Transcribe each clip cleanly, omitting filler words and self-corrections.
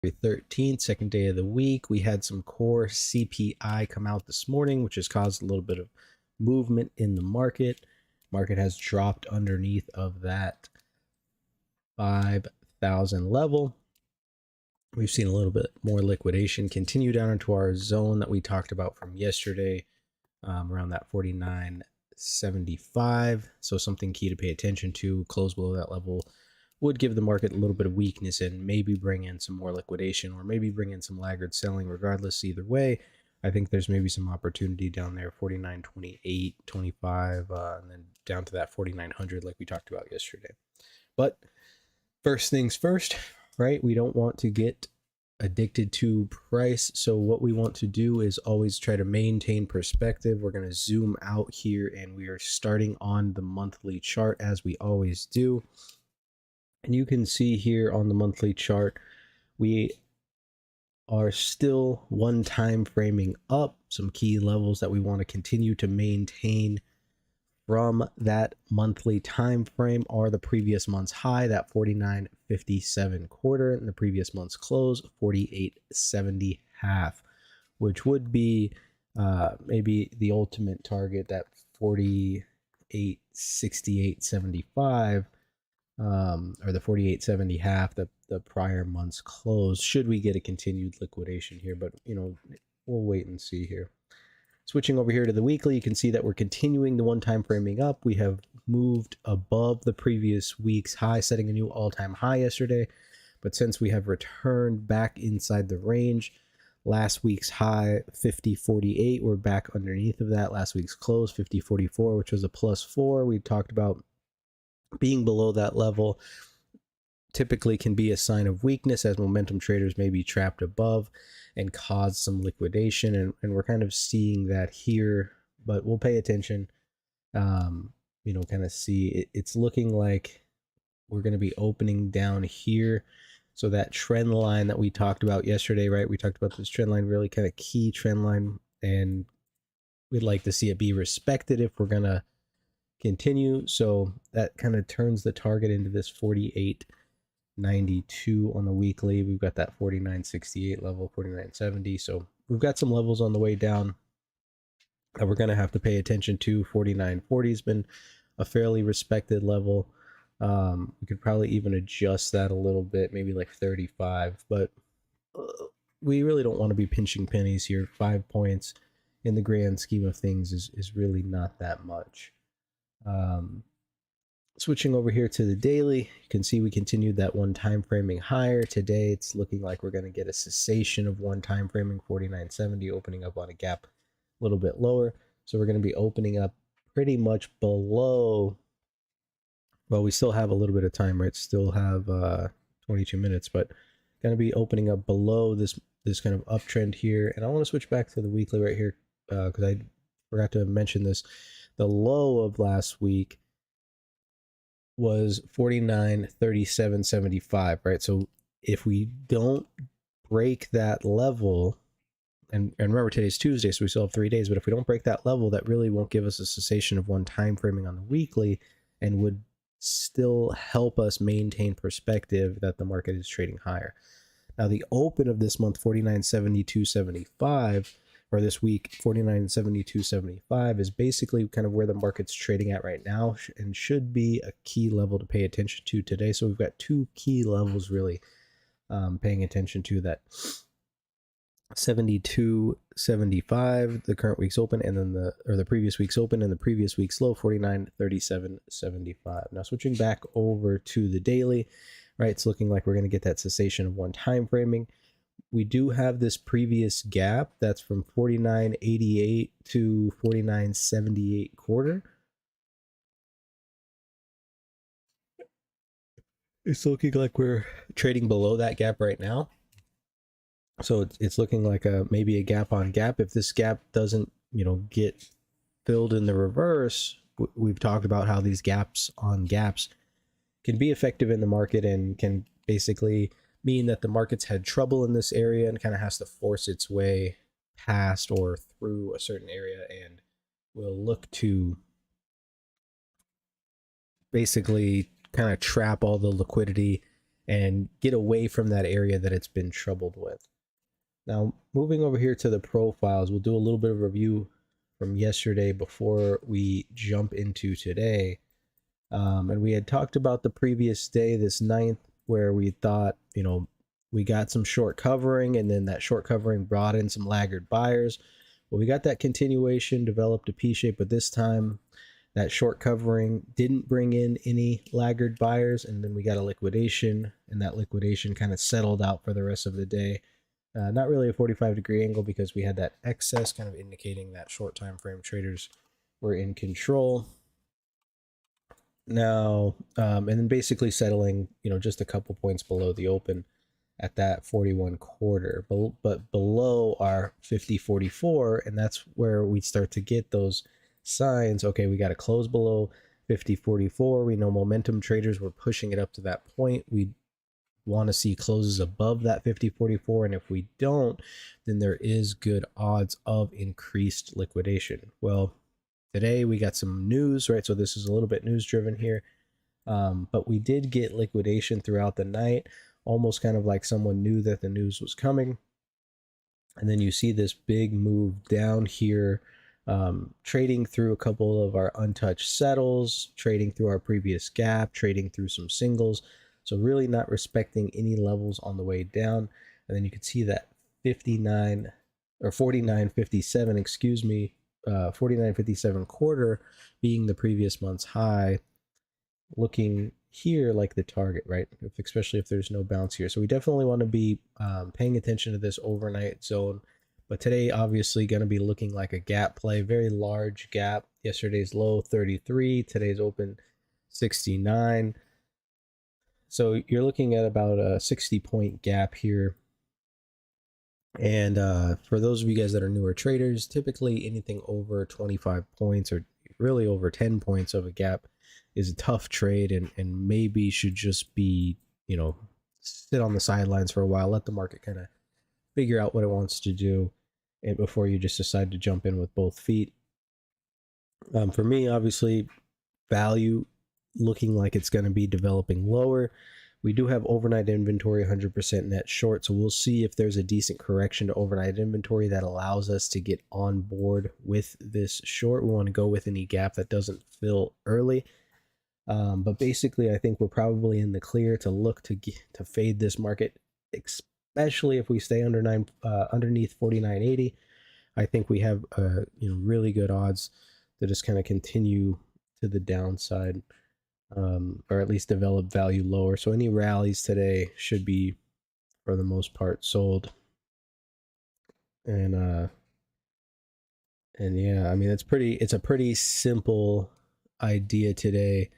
13th, second day of the week. We had some core CPI come out this morning, which has caused a little bit of movement in the market. Market has dropped underneath of that 5,000 level. We've seen a little bit more liquidation continue down into our zone that we talked about from yesterday, around that 49.75. So something key to pay attention to. Close below that level would give the market a little bit of weakness and maybe bring in some more liquidation, or maybe bring in some laggard selling. Regardless, either way, I think there's maybe some opportunity down there, 49.28, 25, and then down to that 4900 like we talked about yesterday. But first things first, right? We don't want to get addicted to price. So what we want to do is always try to maintain perspective. We're going to zoom out here, and we are starting on the monthly chart as we always do. And you can see here on the monthly chart, we are still one time framing up. Some key levels that we want to continue to maintain from that monthly time frame are the previous month's high, that 49.57 quarter, and the previous month's close, 48.70 half, which would be maybe the ultimate target, that 48.6875. Or the 48.70 half, the prior month's close, should we get a continued liquidation here. But we'll wait and see here. Switching over here to the weekly, you can see that we're continuing the one-time framing up. We have moved above the previous week's high, setting a new all-time high yesterday. But since we have returned back inside the range, last week's high 50.48, we're back underneath of that. Last week's close 50.44, which was a +4. We talked about being below that level typically can be a sign of weakness, as momentum traders may be trapped above and cause some liquidation, and we're kind of seeing that here. But we'll pay attention, kind of see it's looking like we're going to be opening down here. So that trend line that we talked about yesterday, right? We talked about this trend line, really kind of key trend line, and we'd like to see it be respected if we're going to continue. So that kind of turns the target into this 48.92 on the weekly. We've got that 49.68 level, 49.70. So we've got some levels on the way down that we're going to have to pay attention to. 49.40 has been a fairly respected level. We could probably even adjust that a little bit, maybe like 35, but we really don't want to be pinching pennies here. 5 points in the grand scheme of things is really not that much. Switching over here to the daily, you can see we continued that one time framing higher. Today it's looking like we're going to get a cessation of one time framing, 49.70, opening up on a gap a little bit lower. So we're going to be opening up pretty much below, well, we still have a little bit of time, right? Still have 22 minutes, but going to be opening up below this kind of uptrend here. And I want to switch back to the weekly right here, because I forgot to mention this. The low of last week was 49.3775, right? So if we don't break that level, and remember today's Tuesday, so we still have 3 days, but if we don't break that level, that really won't give us a cessation of one time framing on the weekly, and would still help us maintain perspective that the market is trading higher. Now the open of this month, 49.7275, or this week, 49.7275, is basically kind of where the market's trading at right now, and should be a key level to pay attention to today. So we've got two key levels really paying attention to, that 72.75, the current week's open, and then the previous week's open, and the previous week's low, 49.3775. Now switching back over to the daily, right? It's looking like we're going to get that cessation of one time framing. We do have this previous gap that's from 49.88 to 49.78 quarter. It's looking like we're trading below that gap right now. So it's looking like maybe a gap on gap. If this gap doesn't, get filled in the reverse, we've talked about how these gaps on gaps can be effective in the market, and can basically mean that the market's had trouble in this area and kind of has to force its way past or through a certain area, and will look to basically kind of trap all the liquidity and get away from that area that it's been troubled with. Now, moving over here to the profiles, we'll do a little bit of review from yesterday before we jump into today. And we had talked about the previous day, this 9th, where we thought, we got some short covering, and then that short covering brought in some laggard buyers. Well, we got that continuation, developed a P shape, but this time that short covering didn't bring in any laggard buyers, and then we got a liquidation, and that liquidation kind of settled out for the rest of the day. Not really a 45-degree angle because we had that excess kind of indicating that short time frame traders were in control. Now, and then basically settling, just a couple points below the open at that 41.25, but below our 50.44, and that's where we start to get those signs. Okay, we got to close below 50.44. We know momentum traders were pushing it up to that point. We want to see closes above that 50.44, and if we don't, then there is good odds of increased liquidation. Well, today we got some news, right? So this is a little bit news driven here, but we did get liquidation throughout the night, almost kind of like someone knew that the news was coming. And then you see this big move down here, trading through a couple of our untouched settles, trading through our previous gap, trading through some singles. So really not respecting any levels on the way down. And then you can see that 59 or 49.57, excuse me, 49.57 quarter being the previous month's high, looking here like the target, right? Especially if there's no bounce here. So we definitely want to be paying attention to this overnight zone. But today, obviously, going to be looking like a gap play, very large gap. Yesterday's low 33, today's open 69. So you're looking at about a 60-point gap here. And for those of you guys that are newer traders, typically anything over 25 points or really over 10 points of a gap is a tough trade, and maybe should just be, sit on the sidelines for a while, let the market kind of figure out what it wants to do, and before you just decide to jump in with both feet. For me, obviously, value looking like it's going to be developing lower. We do have overnight inventory 100% net short, so we'll see if there's a decent correction to overnight inventory that allows us to get on board with this short. We want to go with any gap that doesn't fill early. But basically, I think we're probably in the clear to look to fade this market, especially if we stay underneath 49.80. I think we have really good odds to just kind of continue to the downside, or at least develop value lower. So any rallies today should be, for the most part, sold. And yeah, I mean, it's a pretty simple idea today,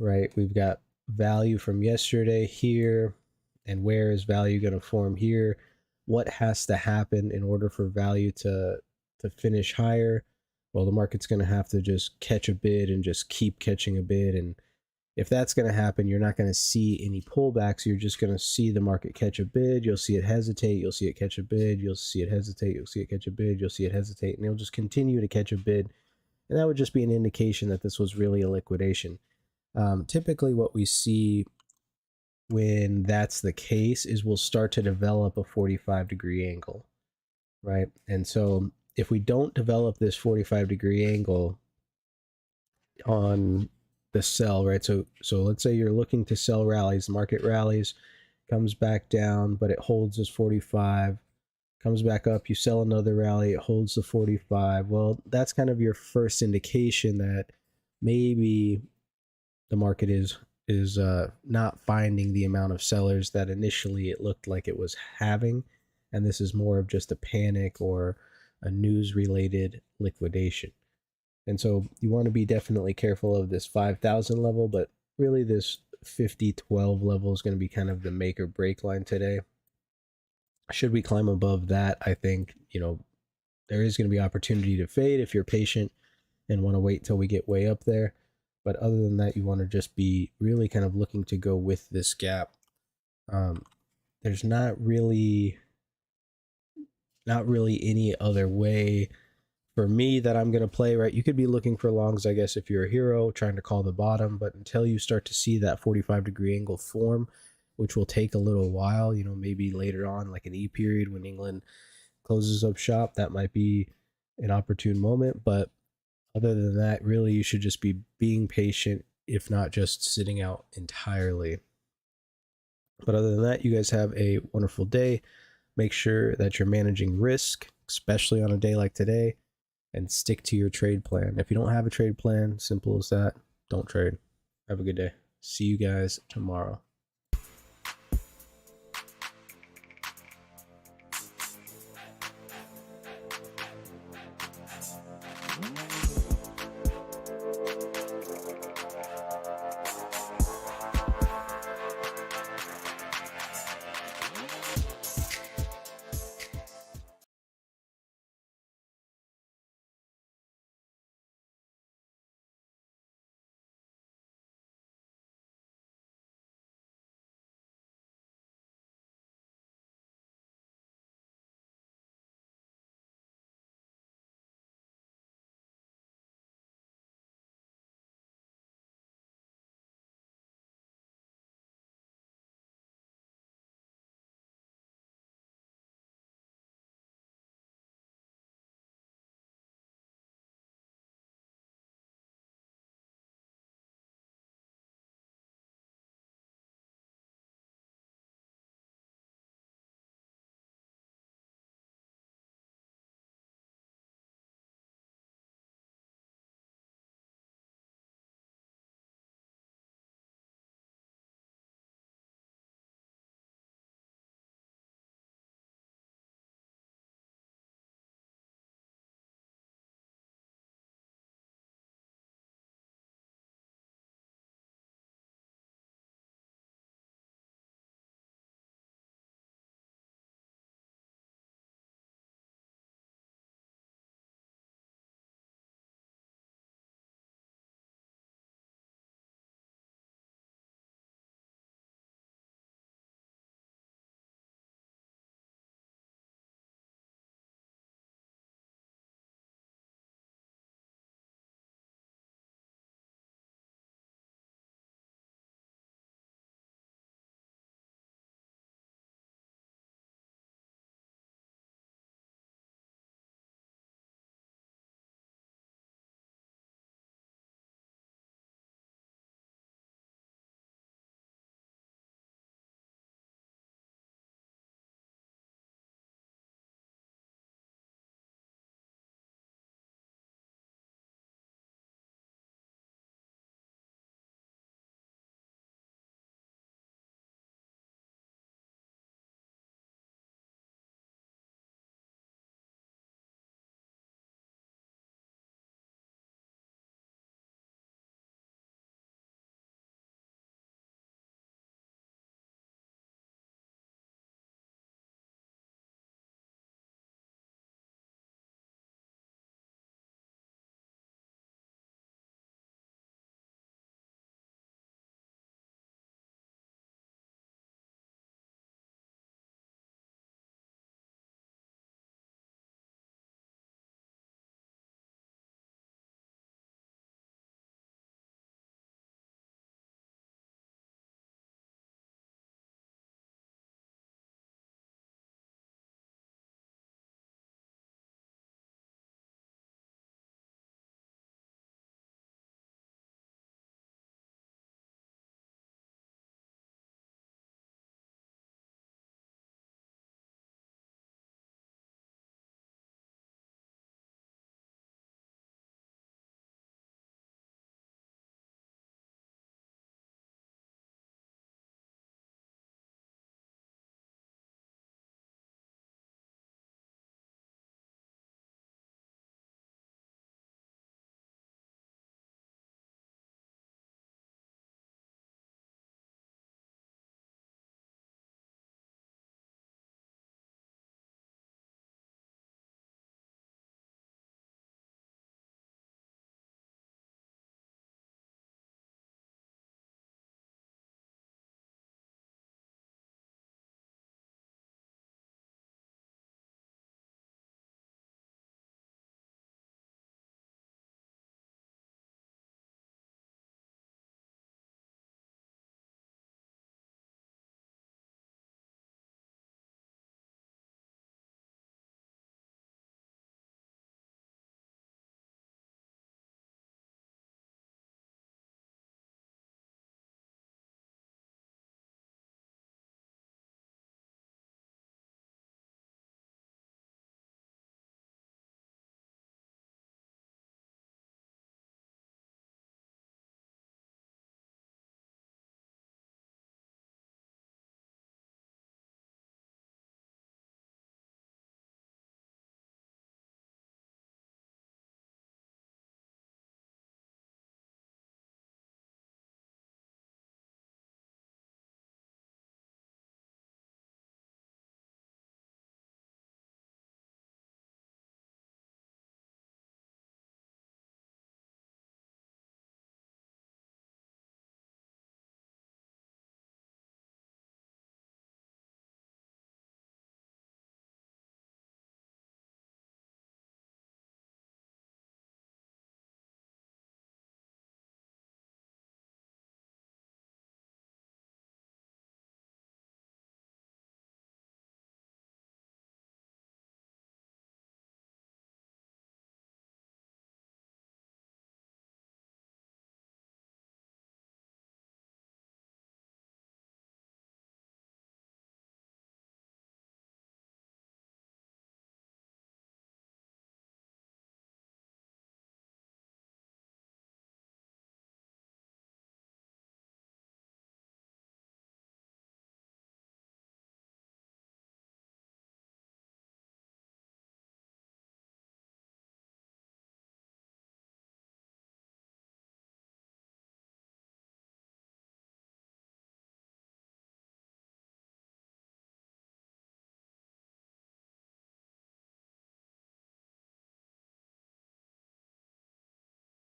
right? We've got value from yesterday here, and where is value going to form here? What has to happen in order for value to finish higher? Well, the market's going to have to just catch a bid and just keep catching a bid. And if that's going to happen, you're not going to see any pullbacks. You're just going to see the market catch a bid. You'll see it hesitate. You'll see it catch a bid. You'll see it hesitate. You'll see it catch a bid. You'll see it hesitate. And it'll just continue to catch a bid. And that would just be an indication that this was really a liquidation. Typically what we see when that's the case is we'll start to develop a 45-degree angle, right? And so if we don't develop this 45-degree angle on the sell, right? So let's say you're looking to sell rallies, market rallies, comes back down, but it holds this 45, comes back up, you sell another rally, it holds the 45. Well, that's kind of your first indication that maybe the market is not finding the amount of sellers that initially it looked like it was having, and this is more of just a panic or a news related liquidation. And so you want to be definitely careful of this 5,000 level, but really this 50.12 level is going to be kind of the make or break line today. Should we climb above that, I think, there is going to be opportunity to fade if you're patient and want to wait till we get way up there. But other than that, you want to just be really kind of looking to go with this gap. There's not really any other way for me that I'm going to play, right? You could be looking for longs, I guess, if you're a hero trying to call the bottom, but until you start to see that 45-degree angle form which will take a little while. You know, maybe later on, like an E period when England closes up shop, that might be an opportune moment. But other than that, really, you should just be being patient, if not just sitting out entirely. But other than that, you guys have a wonderful day. Make sure that you're managing risk, especially on a day like today, and stick to your trade plan. If you don't have a trade plan, simple as that, don't trade. Have a good day. See you guys tomorrow.